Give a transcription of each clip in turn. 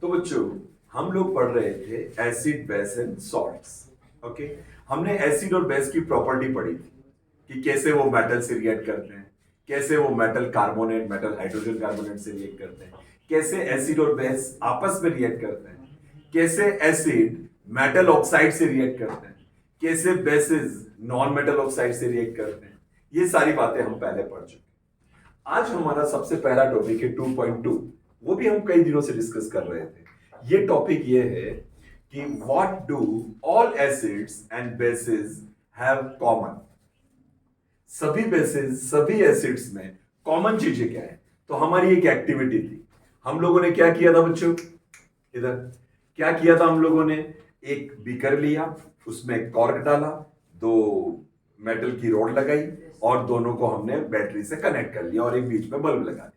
तो बच्चों हम लोग पढ़ रहे थे acid base and salts. Okay, हमने एसिड और बेस की प्रॉपर्टी पढ़ी थी कि कैसे वो मेटल से रिएक्ट करते हैं, कैसे वो metal carbonate metal hydrogen carbonate से रिएक्ट करते हैं, कैसे एसिड और बेस आपस में रिएक्ट करते हैं, कैसे एसिड मेटल ऑक्साइड से रिएक्ट करते हैं, कैसे बेसिस नॉन मेटल ऑक्साइड से रिएक्ट करते हैं। ये सारी बातें हम पहले पढ़ चुके हैं। आज हमारा सबसे पहला टॉपिक है 2.2। वो भी हम कई दिनों से डिस्कस कर रहे थे। ये टॉपिक ये है कि what do all acids and bases have common. सभी बेसिस सभी एसिड्स में कॉमन चीजें क्या है। तो हमारी एक एक्टिविटी थी, हम लोगों ने क्या किया था बच्चों, इधर क्या किया था हम लोगों ने, एक बीकर लिया, उसमें कॉर्क डाला, दो मेटल की रॉड लगाई और दोनों को हमने बैटरी से कनेक्ट कर लिया और एक बीच में बल्ब लगा दिया।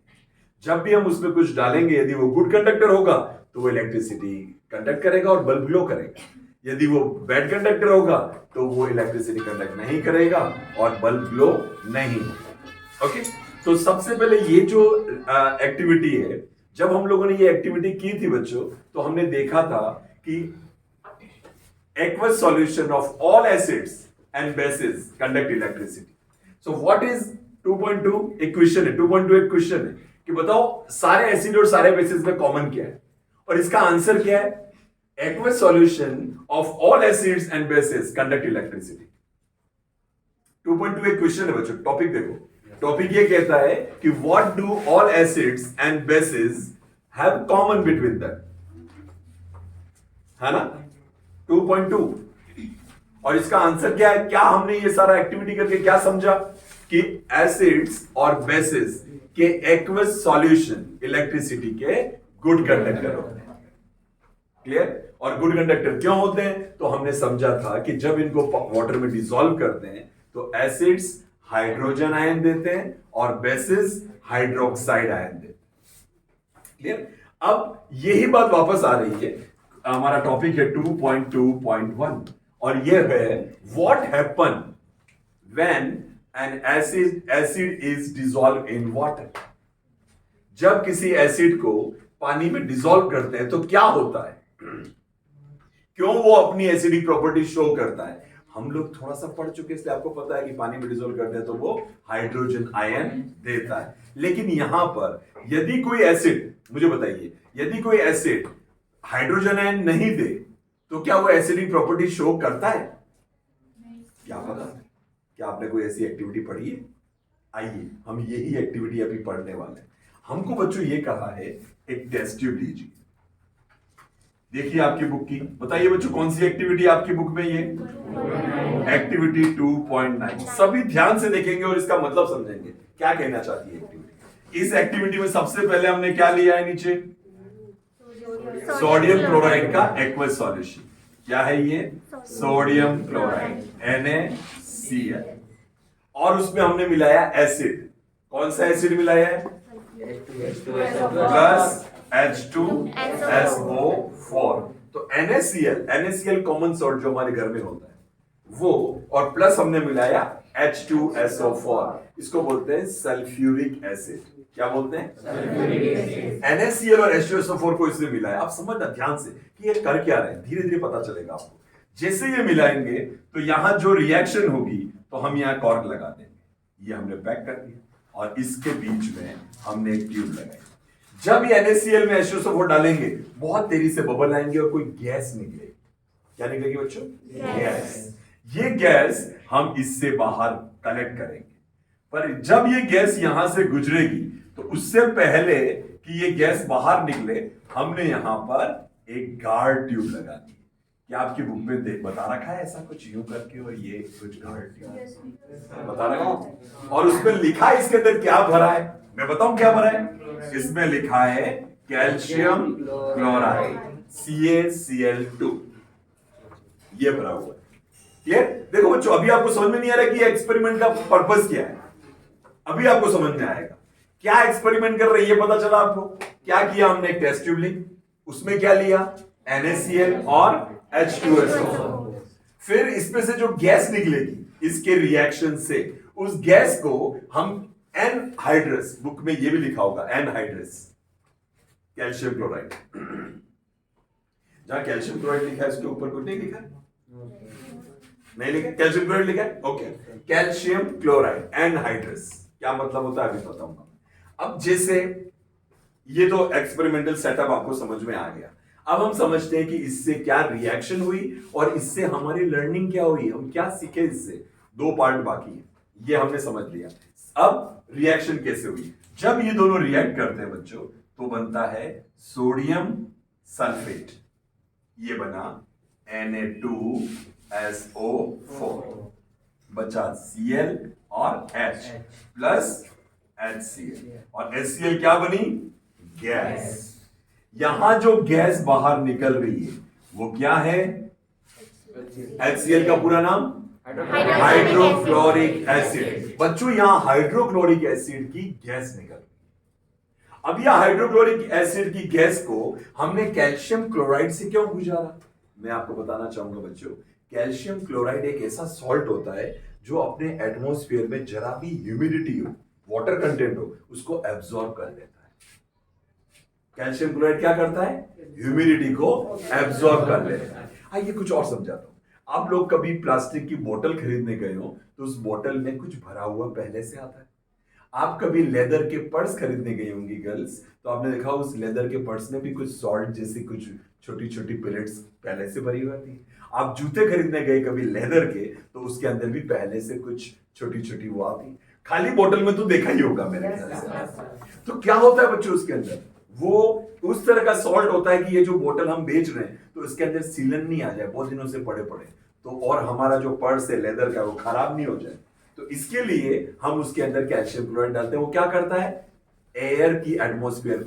जब भी हम उसमें कुछ डालेंगे, यदि वो गुड कंडक्टर होगा तो वो इलेक्ट्रिसिटी कंडक्ट करेगा और बल्ब ग्लो करेगा। यदि वो बैड कंडक्टर होगा तो वो इलेक्ट्रिसिटी कंडक्ट नहीं करेगा और बल्ब ग्लो नहीं होगा। ओके, तो सबसे पहले ये जो एक्टिविटी है, जब हम लोगों ने ये एक्टिविटी की थी बच्चों, तो हमने देखा था कि aqueous solution of all acids and bases conduct electricity. So what is 2.2? एक क्वेश्चन है, 2.2 एक क्वेश्चन है कि बताओ सारे एसिड और सारे बेसिस में कॉमन क्या है, और इसका आंसर क्या है, aqueous solution of all acids and bases conduct electricity. 2.2 एक क्वेश्चन है बच्चों, टॉपिक देखो। टॉपिक ये कहता है कि what do all acids and bases have common between them, है ना 2.2। और इसका आंसर क्या है, क्या हमने ये सारा एक्टिविटी करके क्या समझा कि एसिड्स और बेसिस के एक्वस सॉल्यूशन इलेक्ट्रिसिटी के गुड कंडक्टर होते हैं। क्लियर? और गुड कंडक्टर क्यों होते हैं, तो हमने समझा था कि जब इनको वाटर में डिसॉल्व करते हैं तो एसिड्स हाइड्रोजन आयन देते हैं और बेसिस हाइड्रोक्साइड आयन देते हैं। क्लियर? अब यही बात वापस आ रही है, हमारा टॉपिक है 2.2.1 और यह है what happen when an acid is dissolve in water. जब किसी एसिड को पानी में डिसॉल्व करते हैं तो क्या होता है, क्यों वो अपनी एसिडिक प्रॉपर्टी शो करता है। हम लोग थोड़ा सा पढ़ चुके, इसलिए आपको पता है कि पानी में डिसॉल्व करते हैं तो वो हाइड्रोजन आयन देता है। लेकिन यहां पर यदि कोई एसिड, मुझे बताइए, यदि कोई एसिड हाइड्रोजन आयन नहीं दे तो क्या वो एसिडिक प्रॉपर्टी शो करता है? क्या पता, क्या आपने कोई ऐसी एक्टिविटी पढ़ी है? आइए हम यही एक्टिविटी अभी पढ़ने वाले हैं। हमको बच्चों ये कहा है एक टेस्ट ट्यूब लीजिए, देखिए आपकी बुक की, बताइए बच्चों कौन सी एक्टिविटी आपकी बुक में, ये एक्टिविटी 2.9। सभी ध्यान से देखेंगे और इसका मतलब समझेंगे क्या कहना चाहती है एक्टिविटी। इस एक्टिविटी में सबसे पहले हमने क्या लिया है, नीचे सोडियम क्लोराइड का एक्वस सॉल्यूशन। क्या है ये, सोडियम क्लोराइड NaCl, और उसमें हमने मिलाया एसिड। कौन सा एसिड मिलाया है, प्लस H2SO4। तो NaCl कॉमन सॉल्ट जो हमारे घर में होता है वो, और प्लस हमने मिलाया H2SO4, इसको बोलते हैं सल्फ्यूरिक एसिड। क्या बोलते हैं, NaCl और H2SO4 को इसमें मिलाया। आप समझना ध्यान से कि ये कर क्या रहे हैं, धीरे धीरे पता चलेगा आपको। जैसे ये मिलाएंगे तो यहां जो रिएक्शन होगी तो हम यहां कॉर्क लगा देंगे, ये हमने पैक कर दिया, और इसके बीच में हमने एक ट्यूब लगाई। जब ये NaCl में H2SO4 डालेंगे बहुत तेजी से बबल आएंगे और कोई गैस निकलेगी। क्या निकलेगी बच्चों, गैस। ये गैस हम इससे बाहर कलेक्ट करेंगे, पर जब ये गैस यहां से गुजरेगी तो उससे पहले कि ये गैस बाहर निकले हमने यहां पर एक गार्ड ट्यूब लगा दी। क्या आपकी बुक में बता रखा है ऐसा कुछ यूं करके, और ये कुछ गार्ड ट्यूब बता रखा है, और उसमें लिखा है इसके अंदर क्या भरा है, मैं बताऊं क्या भरा है। इसमें लिखा है कैल्शियम क्लोराइड CaCl2, ये भरा हुआ है। क्लियर? देखो बच्चों, अभी आपको समझ में नहीं आ रहा कि एक्सपेरिमेंट का पर्पस क्या है, अभी आपको समझ में आएगा क्या एक्सपेरिमेंट कर रहे हैं। ये पता चला आपको क्या किया हमने, एक टेस्ट ट्यूब ली, उसमें क्या लिया, NaCl और H2SO4। फिर इसमें से जो गैस निकलेगी इसके रिएक्शन से, उस गैस को हम एनहाइड्रस, बुक में ये भी लिखा होगा एनहाइड्रस कैल्शियम क्लोराइड, जहां कैल्शियम क्लोराइड लिखा है उसके ऊपर कुछ नहीं लिखा है? नहीं लिखा? कैल्शियम क्लोराइड लिखा है, ओके। कैल्शियम क्लोराइड एनहाइड्रस क्या मतलब होता है अभी बताऊंगा। अब जैसे ये तो एक्सपेरिमेंटल सेटअप आपको समझ में आ गया। अब हम समझते हैं कि इससे क्या रिएक्शन हुई और इससे हमारी लर्निंग क्या हुई, हम क्या सीखे इससे। दो पार्ट बाकी है, ये हमने समझ लिया। अब रिएक्शन कैसे हुई, जब ये दोनों रिएक्ट करते हैं बच्चों तो बनता है सोडियम सल्फेट, ये बना Na2SO4, बचा Cl और H प्लस HCl, और HCl क्या बनी, गैस। यहां जो गैस बाहर निकल रही है वो क्या है, HCl का पूरा नाम हाइड्रोक्लोरिक एसिड। बच्चों यहां हाइड्रोक्लोरिक एसिड की गैस निकल रही है। अब यह हाइड्रोक्लोरिक एसिड की गैस को हमने कैल्शियम क्लोराइड से क्यों गुजारा, मैं आपको बताना चाहूंगा बच्चों। कैल्शियम क्लोराइड एक ऐसा सॉल्ट होता है जो अपने एटमॉस्फेयर में जरा भी ह्यूमिडिटी हो, वाटर कंटेंट हो, उसको एब्जॉर्ब कर लेता है। कैल्शियम क्लोराइड क्या करता है, ह्यूमिडिटी को एब्जॉर्ब कर लेता है। आइए कुछ और समझाता हूं। आप लोग कभी प्लास्टिक की बोतल खरीदने गए हो तो उस बोतल में कुछ भरा हुआ पहले से आता है। आप कभी लेदर के पर्स खरीदने गई होंगी गर्ल्स, तो आपने देखा उस लेदर के पर्स में भी कुछ सॉल्ट जैसी कुछ छोटी छोटी पेलेट्स पहले से भरी हुई थी। आप जूते खरीदने गए कभी लेदर के, तो उसके अंदर भी पहले से कुछ छोटी छोटी वो आती। खाली बोतल में तो देखा ही होगा मेरे ख्याल से। तो क्या होता है बच्चों उसके अंदर, वो उस तरह का सॉल्ट होता है कि ये जो बोतल हम बेच रहे हैं तो इसके अंदर सीलन नहीं आ जाए बहुत दिनों से पड़े पड़े, तो और हमारा जो पर्स है लेदर का वो खराब नहीं हो जाए। तो इसके लिए हम उसके अंदर कैल्शियम क्लोराइड डालते हैं। वो क्या करता है, एयर की एटमॉस्फेयर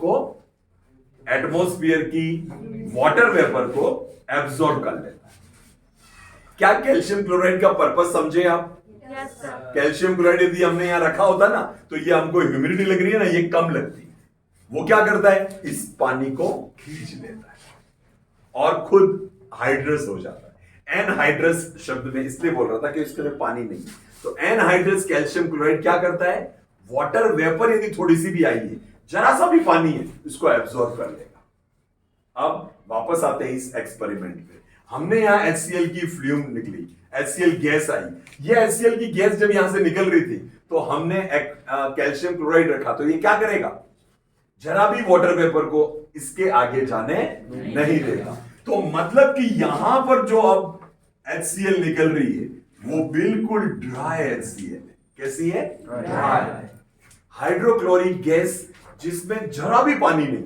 की वाटर वेपर को एब्जॉर्ब कर लेता है। क्या कैल्शियम क्लोराइड का पर्पस समझे आप? कैल्शियम क्लोराइड यदि हमने यहां रखा होता ना तो ये हमको ह्यूमिडिटी लग रही है ना, ये कम लगती है। वो क्या करता है, इस पानी को खींच लेता है और खुद हाइड्रस हो जाता है। एनहाइड्रस शब्द में इसलिए बोल रहा था कि उसके अंदर पानी नहीं। तो एनहाइड्रस कैल्शियम क्लोराइड क्या करता है, वाटर वेपर यदि थोड़ी सी भी आई है, जरा सा भी पानी है, उसको एब्जॉर्ब कर लेगा। अब वापस आते हैं इस एक्सपेरिमेंट पे। हमने यहां HCl की फ्लूम निकली, HCl गैस आई। ये HCl की गैस जब यहां से निकल रही थी तो हमने कैल्शियम क्लोराइड रखा, तो ये क्या करेगा, जरा भी वाटर वेपर को इसके आगे जाने नहीं देगा। तो मतलब कि यहां पर जो अब HCl निकल रही है वो बिल्कुल ड्राई HCl है। कैसी है, ड्राई हाइड्रोक्लोरिक गैस जिसमें जरा भी पानी नहीं।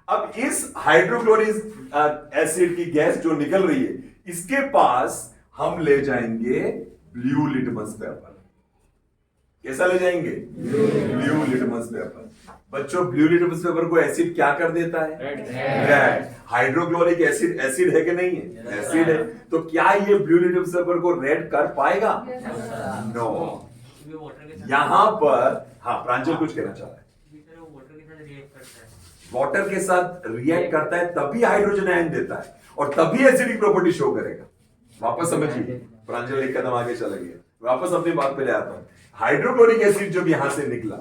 अब इस हाइड्रोक्लोरिक एसिड की गैस जो निकल रही है, इसके पास हम ले जाएंगे ब्लू लिटमस पेपर। कैसा ले जाएंगे, ब्लू लिटमस पेपर। बच्चों ब्लू लिटमस पेपर को एसिड क्या कर देता है, रेड। हाइड्रोक्लोरिक एसिड एसिड है कि नहीं है, एसिड है। तो क्या ये ब्लू लिटमस पेपर को रेड कर पाएगा, नो। यहां पर हाँ प्रांजल कुछ कहना चाह रहा है। वाटर के साथ रिएक्ट करता है तभी हाइड्रोजन आयन देता है और तभी एसिडिक प्रॉपर्टी शो करेगा। वापस समझिए, प्रांजल एक कदम आगे चला गया, वापस अपनी बात पे ले आता हूं। हाइड्रोक्लोरिक एसिड जब यहां से निकला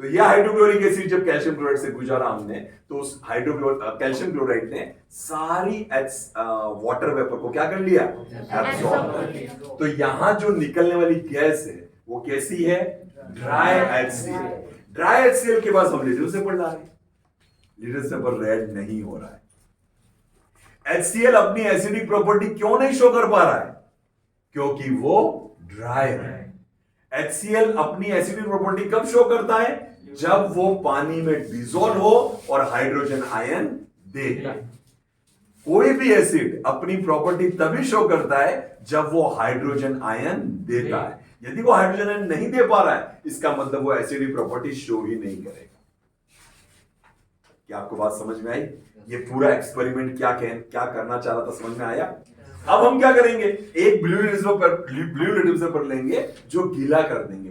तो यह हाइड्रोक्लोरिक एसिड जब कैल्शियम क्लोराइड से गुजारा हमने, तो उस कैल्शियम क्लोराइड ने सारी वाटर वेपर को क्या कर लिया, एब्सॉर्ब कर लिया। तो यहां जो निकलने वाली गैस है वो कैसी है, ड्राई HCl। ड्राई HCl के बाद हम लिटमस पेपर ला रहे हैं, लिटमस पेपर रेड नहीं हो रहा है। HCl अपनी एसिडिक प्रॉपर्टी क्यों नहीं शो कर पा रहा है, क्योंकि वो ड्राई है। HCl अपनी एसिडिक प्रॉपर्टी कब शो करता है, जब वो पानी में डिसॉल्व हो और हाइड्रोजन आयन दे। कोई भी एसिड अपनी प्रॉपर्टी तभी शो करता है जब वो हाइड्रोजन आयन देता है। यदि वो हाइड्रोजन आयन नहीं दे पा रहा है, इसका मतलब वो एसिडिक प्रॉपर्टी शो ही नहीं करेगा। क्या आपको बात समझ में आई? ये पूरा एक्सपेरिमेंट क्या करना चाह रहा था, समझ में आया? अब हम क्या करेंगे, एक ब्लू लिटमस पेपर लेंगे जो गीला कर देंगे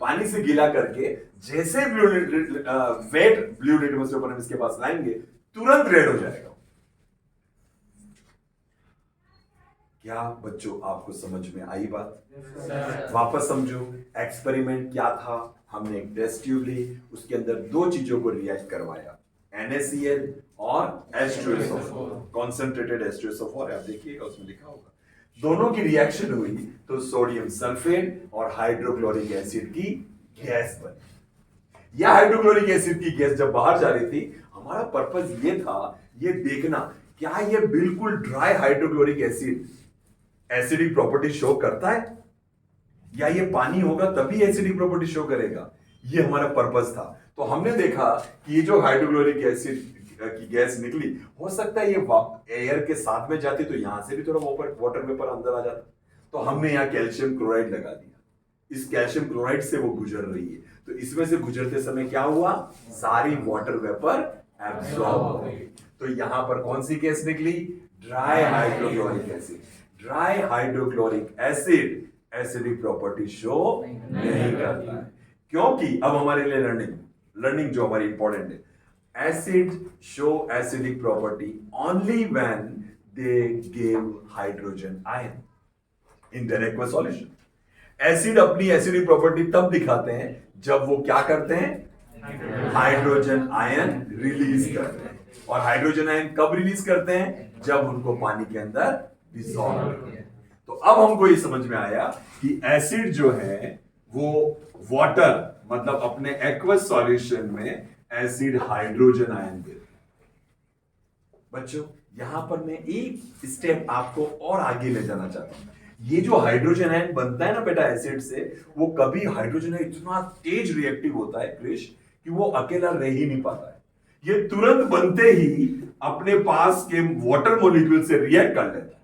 पानी से गीला करके, जैसे वेट ब्लू लिटमस पेपर हम इसके पास लाएंगे तुरंत रेड हो जाएगा। क्या बच्चों आपको समझ में आई बात? वापस समझो, एक्सपेरिमेंट क्या था, हमने एक टेस्ट ट्यूब ली, उसके अंदर दो चीजों को रिएक्ट करवाया, NaCl और H2SO4, कॉन्सेंट्रेटेड H2SO4 आप देखिएगा उसमें लिखा होगा। दोनों की रिएक्शन हुई तो सोडियम सल्फेट और हाइड्रोक्लोरिक एसिड की गैस बनी। यह हाइड्रोक्लोरिक एसिड की गैस जब बाहर जा रही थी, हमारा पर्पस ये था ये देखना क्या ये बिल्कुल dry hydrochloric acid acidic property show करता है या ये पानी होगा तभी एसिडिक प्रॉपर्टी शो करेगा। ये हमारा पर्पस था। तो हमने देखा कि ये जो हाइड्रोक्लोरिक एसिड की गैस निकली, हो सकता है ये एयर के साथ में जाती तो यहां से भी थोड़ा वाटर वेपर अंदर आ जाता। तो हमने यहाँ कैल्शियम क्लोराइड लगा दिया। इस कैल्शियम क्लोराइड से वो गुजर रही है, तो इसमें से गुजरते समय क्या हुआ, सारी वाटर वेपर एब्सॉर्ब हो गई। तो यहां पर कौन सी गैस निकली, dry hydrochloric acid. Dry hydrochloric acid acidic property show नहीं करता है, क्योंकि अब हमारे लिए लर्निंग जो हमारी इंपॉर्टेंट है, acid show acidic property only when they give hydrogen ion in their aqueous solution. Acid अपनी एसिडिक प्रॉपर्टी तब दिखाते हैं जब वो क्या करते हैं, हाइड्रोजन आयन रिलीज करते हैं। और हाइड्रोजन आयन कब रिलीज करते हैं, जब उनको पानी के अंदर डिसॉल्व करते हैं। तो अब हमको ये समझ में आया कि एसिड जो है वो वाटर मतलब अपने एक्वस सॉल्यूशन में एसिड हाइड्रोजन आयन देते हैं। बच्चों यहां पर मैं एक स्टेप आपको और आगे ले जाना चाहता हूं। ये जो हाइड्रोजन आयन बनता है ना बेटा एसिड से, वो कभी हाइड्रोजन इतना तेज रिएक्टिव होता है क्रिश कि वो अकेला रह ही नहीं पाता है। ये तुरंत बनते ही अपने पास के वाटर मॉलिक्यूल से रिएक्ट कर लेता है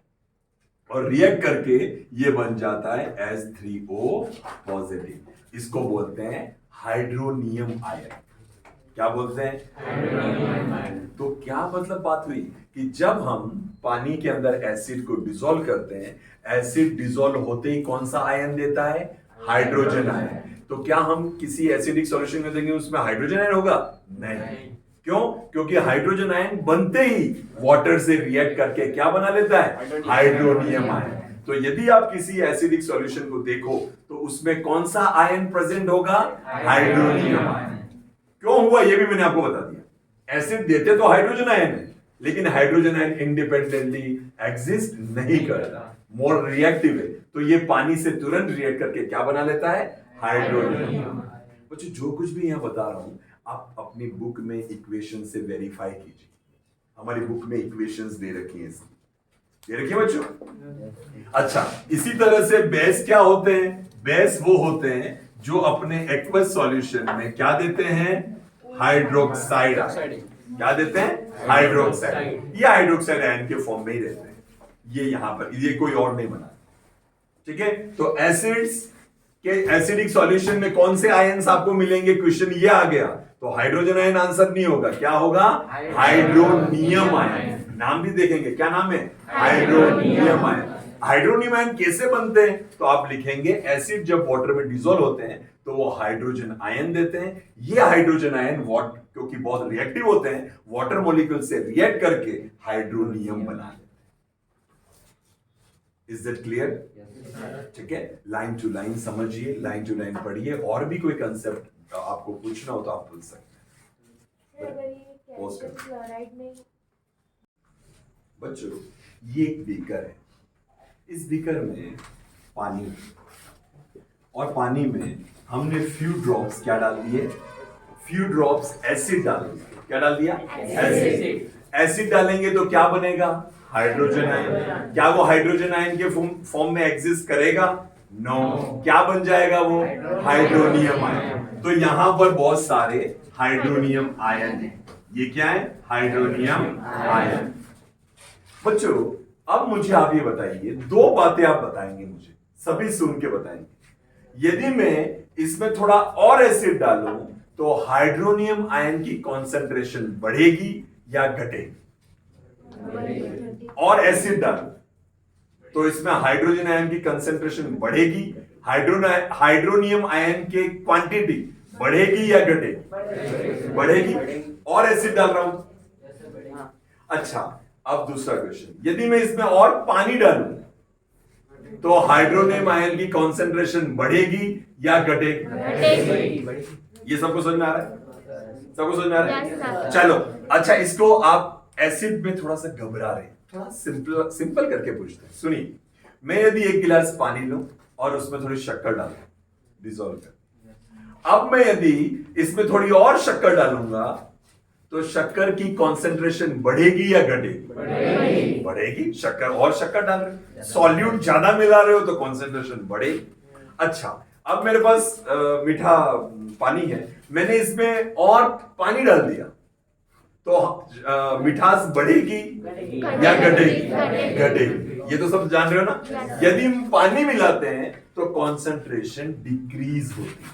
और रिएक्ट करके ये बन जाता है H3O पॉजिटिव। इसको बोलते हैं हाइड्रोनियम आयन। क्या बोलते हैं, हाइड्रोनियम आयन। तो क्या मतलब बात हुई कि जब हम पानी के अंदर एसिड को डिसॉल्व करते हैं, एसिड डिसॉल्व होते ही कौन सा आयन देता है, हाइड्रोजन आयन। तो क्या हम किसी एसिडिक सॉल्यूशन में देंगे उसमें हाइड्रोजन आयन होगा, नहीं। क्यों, क्योंकि हाइड्रोजन आयन बनते ही वाटर से रिएक्ट करके क्या बना लेता है, हाइड्रोनियम आयन। तो यदि आप किसी एसिडिक सॉल्यूशन को देखो तो उसमें कौन सा आयन प्रेजेंट होगा, हाइड्रोनियम आयन। क्यों हुआ ये भी मैंने आपको बता दिया। एसिड देते तो हाइड्रोजन आयन है, लेकिन हाइड्रोजन आयन इंडिपेंडेंटली एग्जिस्ट नहीं करता, मोर रिएक्टिव है। तो ये पानी से तुरंत रिएक्ट करके क्या बना लेता है, हाइड्रोनियम। बच्चों जो कुछ भी यहां बता रहा हूं आप अपनी बुक में इक्वेशन से वेरीफाई कीजिए। हमारी बुक में इक्वेशंस दे रखी हैं, दे रखी है बच्चों। अच्छा, इसी तरह से बेस क्या होते हैं, बेस वो होते हैं जो अपने एक्वस सॉल्यूशन में क्या देते हैं, हाइड्रोक्साइड। क्या देते हैं, हाइड्रोक्साइड। ये हाइड्रोक्साइड आयन के फॉर्म में ही रहते हैं। ये यहां पर ये कोई और नहीं बना, ठीक है। तो एसिड्स के एसिडिक सॉल्यूशन में कौन से आयन्स आपको मिलेंगे, क्वेश्चन ये आ गया। तो हाइड्रोजन आयन आंसर नहीं होगा, क्या होगा, हाइड्रोनियम आयन। नाम भी देखेंगे, क्या नाम है, हाइड्रोनियम आयन। हाइड्रोनियम आयन कैसे बनते हैं, तो आप लिखेंगे एसिड जब वाटर में डिसॉल्व होते हैं तो वो हाइड्रोजन आयन देते हैं। ये हाइड्रोजन आयन क्योंकि बहुत रिएक्टिव होते हैं, वाटर मॉलिक्यूल से रिएक्ट करके हाइड्रोनियम बना देते हैं। इज दैट क्लियर, ठीक है। लाइन टू लाइन समझिए, लाइन टू लाइन पढ़िए। और भी कोई कंसेप्ट आपको पूछना हो तो आप पूछ सकते हैं। बच्चों ये एक बीकर है, इस बीकर में पानी है और पानी में हमने फ्यू ड्रॉप्स क्या डाल दिए, फ्यू ड्रॉप्स एसिड डाल दिया। क्या डाल दिया, एसिड। एसिड डालेंगे तो क्या बनेगा, हाइड्रोजन आयन। क्या वो हाइड्रोजन आयन के फॉर्म में एग्जिस्ट करेगा, नो। क्या बन जाएगा वो, हाइड्रोनियम आयन। तो यहां पर बहुत सारे हाइड्रोनियम आयन है। ये क्या है, हाइड्रोनियम आयन। बच्चों अब मुझे आप ये बताइए, दो बातें आप बताएंगे मुझे, सभी सुन के बताएंगे। यदि मैं इसमें थोड़ा और एसिड डालूं तो हाइड्रोनियम आयन की कॉन्सेंट्रेशन बढ़ेगी या घटेगी, और एसिड डालूं तो इसमें हाइड्रोजन आयन की कंसेंट्रेशन बढ़ेगी, हाइड्रोनियम आयन की क्वांटिटी बढ़ेगी या घटेगी, बढ़ेगी। और एसिड डाल रहा हूं, अच्छा। अब दूसरा क्वेश्चन, यदि मैं इसमें और पानी डालूं तो हाइड्रोनियम आयन की कॉन्सेंट्रेशन बढ़ेगी या घटेगी, ये सबको समझ में आ रहा है? सबको समझ में आ रहा है? Yes, चलो, अच्छा, इसको आप एसिड में थोड़ा सा घबरा रहे हैं, थोड़ा सिंपल सिंपल करके पूछते हैं। सुनिए, मैं यदि एक गिलास पानी लूं और उसमें थोड़ी शक्कर डालूं, डिसॉल्व कर, अब मैं यदि इसमें थोड़ी और शक्कर डालूंगा तो शक्कर की कॉन्सेंट्रेशन बढ़ेगी या घटेगी? बढ़ेगी। शक्कर और शक्कर डाल रहे, सॉल्यूट ज्यादा मिला रहे हो तो कॉन्सेंट्रेशन बढ़ेगी। अच्छा, अब मेरे पास मीठा पानी है, मैंने इसमें और पानी डाल दिया तो मिठास बढ़ेगी या घटेगी? घटेगी। ये तो सब जान रहे हो ना। यदि हम पानी मिलाते हैं तो कॉन्सेंट्रेशन डिक्रीज होती है,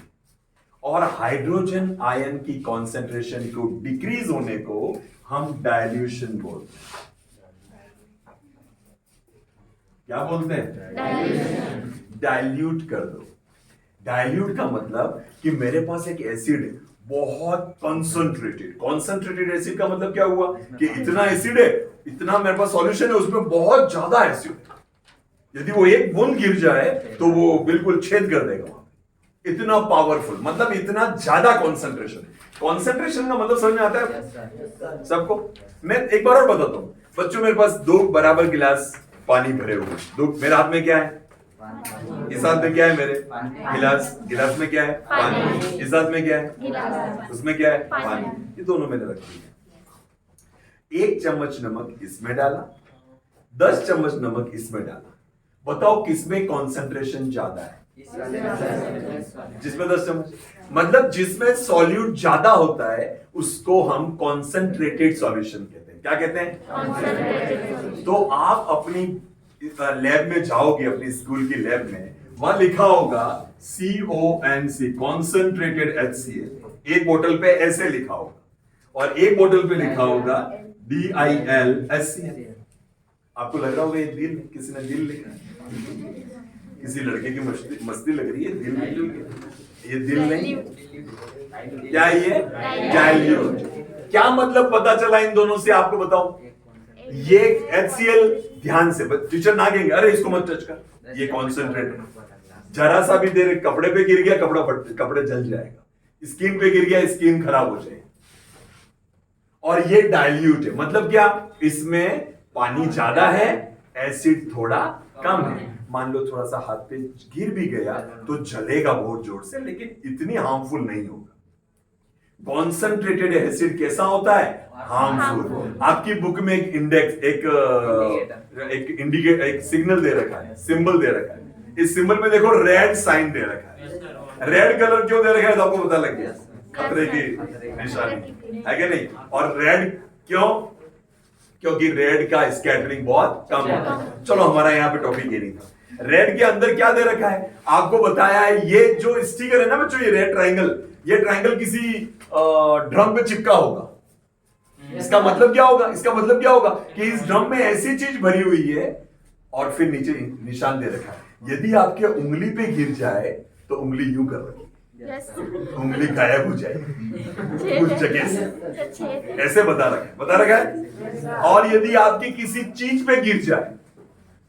और हाइड्रोजन आयन की कॉन्सेंट्रेशन को डिक्रीज होने को हम डाइल्यूशन बोलते हैं। क्या बोलते हैं? डाइल्यूट कर दो। डाइल्यूट का मतलब कि मेरे पास एक एसिड है, बहुत कंसंट्रेटेड। कंसंट्रेटेड एसिड का मतलब क्या हुआ कि इतना एसिड है, इतना मेरे पास सॉल्यूशन है, उसमें बहुत ज्यादा एसिड, यदि वो एक बूंद गिर जाए तो वो बिल्कुल छेद कर देगा। इतना पावरफुल, मतलब इतना ज्यादा कॉन्सेंट्रेशन। कॉन्सेंट्रेशन का मतलब समझ में आता है सबको? मैं एक बार और बताता हूं बच्चों। मेरे पास 2 बराबर गिलास पानी भरे हुए, दो, मेरे हाथ में क्या है? इस हाथ में क्या है मेरे? गिलास। गिलास में क्या है? पानी। इस हाथ में क्या है? उसमें क्या है? पानी। ये दोनों मैंने रख दिए। 1 चम्मच नमक इसमें डाला, 10 चम्मच नमक इसमें डाला। बताओ किसमें कॉन्सेंट्रेशन ज्यादा है? जिसमें 10 चम्मच, मतलब जिसमें सॉल्यूट ज्यादा होता है उसको हम कॉन्सेंट्रेटेड सॉल्यूशन कहते हैं। क्या कहते हैं? तो आप अपनी लैब में जाओगे, अपनी स्कूल की लैब में, वहां लिखा होगा CONC, कॉन्सेंट्रेटेड HCl। एक बोतल पे ऐसे लिखा होगा, और एक बोतल पे लिखा होगा DIL HCl। आपको लग रहा होगा ये दिल, किसी ने दिल लिखा है? किसी लड़के की मस्ती लग रही है, दिल नहीं, ये दिल नहीं, क्या ये? डाइल्यूट। क्या मतलब पता चला इन दोनों से? आपको बताओ। ये HCl, ध्यान से, टीचर ना कहेंगे अरे इसको मत टच कर, ये कॉन्सेंट्रेट। जरा सा भी देर कपड़े पे गिर गया, कपड़े जल जाएगा, स्किन पे गिर गया, स्किन खराब हो जाएगी। और ये डाइल्यूट है, मतलब क्या? इसमें पानी ज्यादा है, एसिड थोड़ा कम है। मान लो थोड़ा सा हाथ पे गिर भी गया तो जलेगा बहुत जोर से, लेकिन इतनी हार्मफुल नहीं होगा। कॉन्सेंट्रेटेड एसिड कैसा होता है? हार्मफुल। आपकी बुक में एक इंडेक्स, एक इंडिकेटर, एक सिग्नल दे रखा है, सिंबल दे रखा है। इस सिंबल में देखो रेड साइन दे रखा है। रेड कलर क्यों दे रखा है? तो आपको पता लग गया, खतरे की निशानी है कि नहीं? और रेड क्यों? क्योंकि रेड का स्कैटरिंग बहुत कम होता है। चलो, हमारा यहाँ पे टॉपिक ये नहीं था। रेड के अंदर क्या दे रखा है? आपको बताया है, ये जो स्टिकर है ना बच्चों, ये रेड ट्रायंगल, ये ट्रायंगल किसी ड्रम पे चिपका होगा। इसका मतलब क्या होगा? इसका मतलब क्या होगा कि इस ड्रम में ऐसी चीज भरी हुई है, और फिर नीचे निशान दे रखा है। यदि आपके उंगली पे गिर जाए तो उंगली यूं कर रखी, उंगली गायब हो जाएगी उस जगह से, ऐसे बता रखा है। और यदि आपकी किसी चीज पे गिर जाए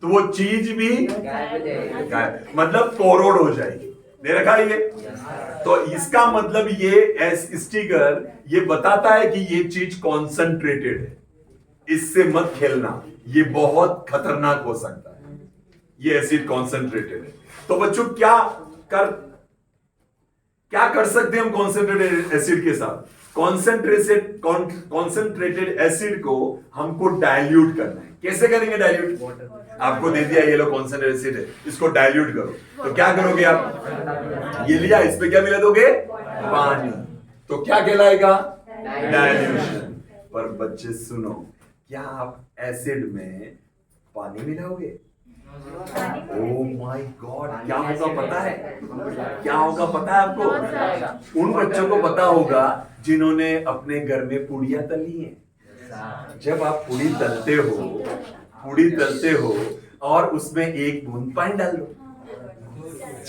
तो वो चीज भी गायब, मतलब कोरोड हो जाएगी। दे रखा है ये। तो इसका मतलब ये स्टिकर ये बताता है कि ये चीज कॉन्सेंट्रेटेड है, इससे मत खेलना, ये बहुत खतरनाक हो सकता है, ये एसिड कॉन्सेंट्रेटेड है। तो बच्चों क्या कर सकते हैं हम कॉन्सेंट्रेटेड एसिड के साथ? कॉन्सेंट्रेटेड एसिड को हमको डाइल्यूट करना है। कैसे करेंगे डाइल्यूट? आपको दे दिया ये लो कॉन्सेंट्रेटेड एसिड है, इसको डाइल्यूट करो। तो क्या करोगे आप? ये लिया, इस पे क्या मिला दोगे? पानी। तो क्या कहलाएगा? डाइल्यूशन। पर बच्चे सुनो, क्या आप एसिड में पानी मिलाओगे? ओह माय गॉड, क्या होगा पता है? क्या होगा पता है आपको? उन बच्चों को पता होगा जिन्होंने अपने घर में पूड़ियां तली हैं। जब आप पूड़ी तलते हो और उसमें एक बूंद पानी डाल दो,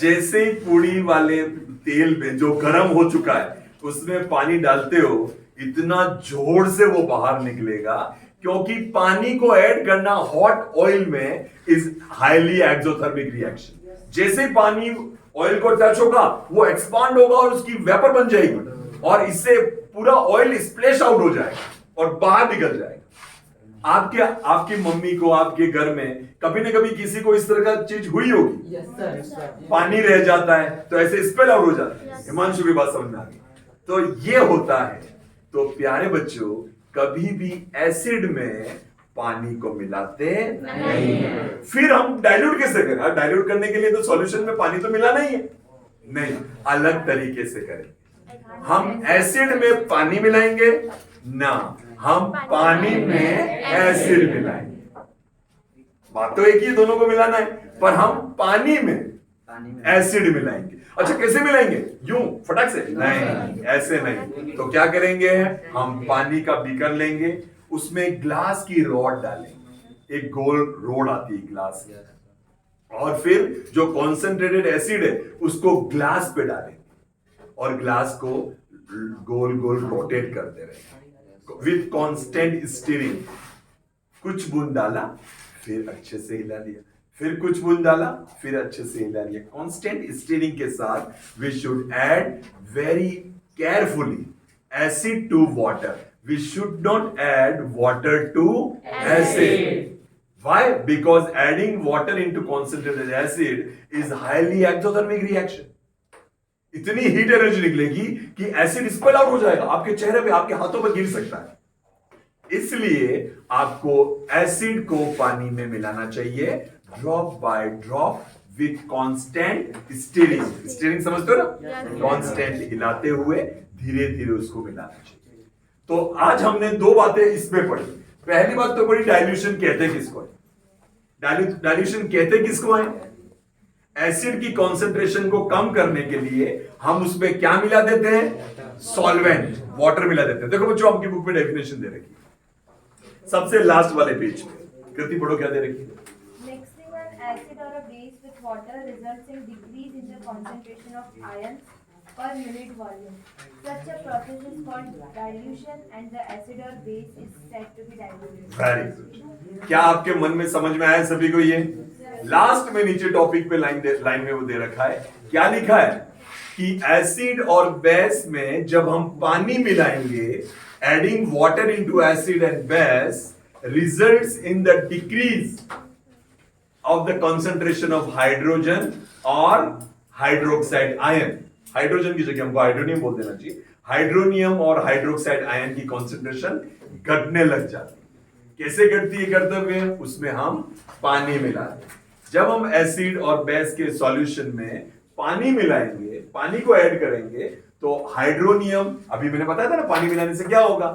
जैसे ही पूड़ी वाले तेल में जो गर्म हो चुका है उसमें पानी डालते हो, इतना जोर से वो बाहर निकलेगा, क्योंकि पानी को ऐड करना हॉट ऑयल में इज हाईली एक्सोथर्मिक रिएक्शन। जैसे पानी ऑयल को टच होगा, वो एक्सपांड होगा और उसकी वेपर बन जाएगी और इससे पूरा ऑयल स्प्लैश आउट हो जाएगा और बाहर निकल जाएगा। आपके आपकी मम्मी को आपके घर में कभी न कभी किसी को इस तरह का चीज हुई होगी। पानी रह जाता है तो ऐसे स्पेल आउट हो जाता है। हिमांशु की बात समझ में आ गई। तो ये होता है। तो प्यारे बच्चों, कभी भी एसिड में पानी को मिलाते नहीं है। फिर हम डाइल्यूट कैसे करें? डाइल्यूट करने के लिए तो सॉल्यूशन में पानी तो मिला नहीं है, नहीं, अलग तरीके से करें। हम एसिड में पानी मिलाएंगे ना, हम पानी में एसिड मिलाएंगे। बात तो एक ही, दोनों को मिलाना है, पर हम पानी में एसिड मिलाएंगे। अच्छा, कैसे मिलाएंगे? यूं फटाक से? नहीं, ऐसे नहीं। तो क्या करेंगे? हम पानी का बीकर लेंगे, उसमें ग्लास की रॉड डालेंगे, एक गोल रोड आती है ग्लास, और फिर जो कॉन्सेंट्रेटेड एसिड है उसको ग्लास पे डालेंगे और ग्लास को गोल गोल रोटेट करते रहेंगे विथ कांस्टेंट स्टीरिंग। कुछ बूंद डाला, फिर अच्छे से हिला लिया, फिर कुछ बूंद डाला, फिर अच्छे से हिला लिया। कांस्टेंट स्टीरिंग के साथ we should add very carefully acid to water. We should not add water to acid. Why? Because adding water into concentrated acid is highly exothermic reaction. इतनी हीट एनर्जी निकलेगी कि एसिड स्पेल आउट हो जाएगा, आपके चेहरे पे, आपके हाथों पर गिर सकता है। इसलिए आपको एसिड को पानी में मिलाना चाहिए drop by drop with constant steering. Steering समझते हो ना? कांस्टेंट हिलाते हुए धीरे धीरे उसको मिलाना चाहिए। तो आज हमने दो बातें इसमें पढ़ी। पहली बात तो पढ़ी, डाइल्यूशन कहते किसको है? डाइल्यूशन कहते किसको है? एसिड की कॉन्सेंट्रेशन को कम करने के लिए हम उसमें क्या मिला देते हैं? सॉल्वेंट, वाटर मिला देते हैं। देखो बच्चों, आपकी बुक में डेफिनेशन दे रखी है, सबसे लास्ट वाले पेज पे। कृति पढ़ो, क्या दे रखी है? Mixing an acid or a base with water results in decrease in the concentration of ions per unit volume. Such a process is called dilution and the acid or base is said to be diluted. Very good. क्या आपके मन में समझ में आया सभी को? ये लास्ट में नीचे टॉपिक पे लाइन में वो दे रखा है। क्या लिखा है कि एसिड और बेस में जब हम पानी मिलाएंगे, adding water into acid and base results in the decrease of the concentration of hydrogen or hydroxide ion। Hydrogen की जगह हमको हाइड्रोनियम बोल देना चाहिए। हाइड्रोनियम और हाइड्रोक्साइड आयन की कॉन्सेंट्रेशन घटने लग जाती है। कैसे घटती है घटते हुए? उसमें हम पानी मिलाते हैं। जब हम एसिड और बेस के सॉल्यूशन में पानी मिलाएंगे, पानी को ऐड करेंगे, तो हाइड्रोनियम, अभी मैंने बताया था ना, पानी मिलाने से क्या होगा?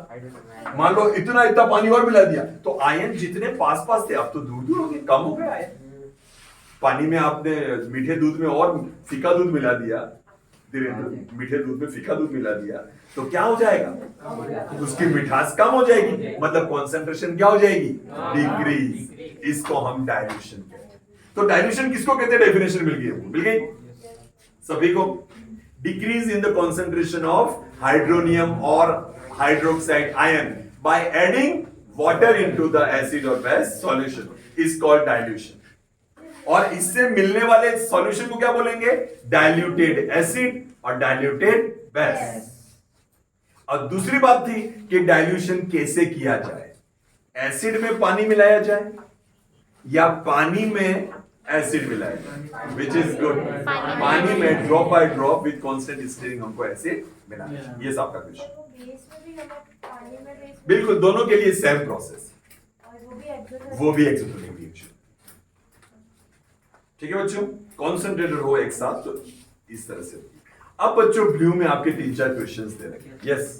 मान लो इतना इतना पानी और मिला दिया तो आयन जितने पास पास थे अब तो दूर दूर हो गए, कम हो गए आयन। पानी में आपने मीठे दूध में और फीका दूध मिला दिया, मीठे दूध में फीका दूध मिला दिया तो क्या हो जाएगा? उसकी मिठास कम हो जाएगी, मतलब कॉन्सेंट्रेशन क्या हो जाएगी? डिक्रीज। इसको हम डाइल्यूशन कहते हैं। तो डाइल्यूशन किसको कहते हैं? डेफिनेशन मिल गई, मिल गई सभी को। Decrease in the concentration of hydronium और hydroxide ion by adding water into the acid और base solution is called dilution. और इससे मिलने वाले सॉल्यूशन को क्या बोलेंगे? डाइल्यूटेड एसिड और डाइल्यूटेड बेस। और दूसरी बात थी कि डाइल्यूशन कैसे किया जाए? एसिड में पानी मिलाया जाए या पानी में एसिड मिलाया जाए? Which is good. पानी में drop by drop with constant steering हमको एसिड मिलाना। ये आपका क्वेश्चन। बिल्कुल, दोनों के लिए सेम प्रोसेस, वो भी एक्सोथर्मिक रिएक्शन। ठीक है बच्चों, कॉन्सेंट्रेटेड हो एक साथ तो इस तरह से। अब बच्चों ब्लू में आपके 3-4 क्वेश्चंस दे रखे हैं। यस